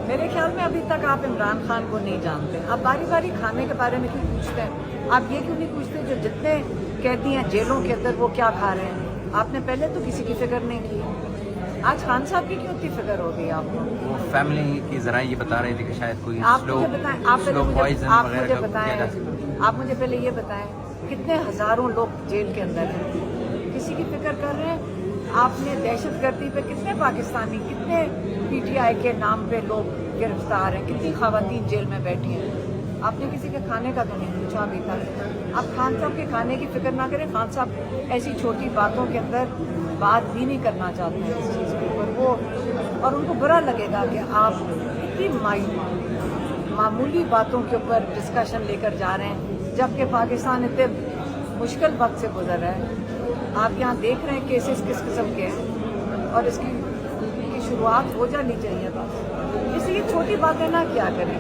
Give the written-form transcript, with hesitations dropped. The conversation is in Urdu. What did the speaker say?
میرے خیال میں ابھی تک آپ عمران خان کو نہیں جانتے. آپ باری باری کھانے کے بارے میں کیوں پوچھتے ہیں؟ آپ یہ کیوں نہیں پوچھتے جو جتنے قیدی ہیں جیلوں کے اندر وہ کیا کھا رہے ہیں؟ آپ نے پہلے تو کسی کی فکر نہیں کی. آج خان صاحب کی کیوں اتنی فکر ہو گئی آپ کو؟ وہ فیملی کی ذرائع یہ بتا رہے تھے کہ شاید کوئی آپ مجھے بتائیں، آپ مجھے پہلے یہ بتائیں کتنے ہزاروں لوگ جیل کے اندر ہیں؟ کسی کی فکر کر رہے ہیں؟ آپ نے دہشت گردی پہ کتنے پاکستانی، کتنے پی ٹی آئی کے نام پہ لوگ گرفتار ہیں، کتنی خواتین جیل میں بیٹھی ہیں؟ آپ نے کسی کے کھانے کا تو نہیں پوچھا ابھی تک. آپ خان صاحب کے کھانے کی فکر نہ کریں. خان صاحب ایسی چھوٹی باتوں کے اندر بات بھی نہیں کرنا چاہتے ہیں اس چیز کے اوپر وہ، اور ان کو برا لگے گا کہ آپ اتنی معمولی باتوں کے اوپر ڈسکشن لے کر جا رہے ہیں جبکہ پاکستان اتنے مشکل وقت سے گزر رہا ہے. آپ یہاں دیکھ رہے ہیں کیسز کس قسم کے ہیں اور اس کی شروعات ہو جانی چاہیے. بس اس لیے چھوٹی باتیں نہ کیا کریں.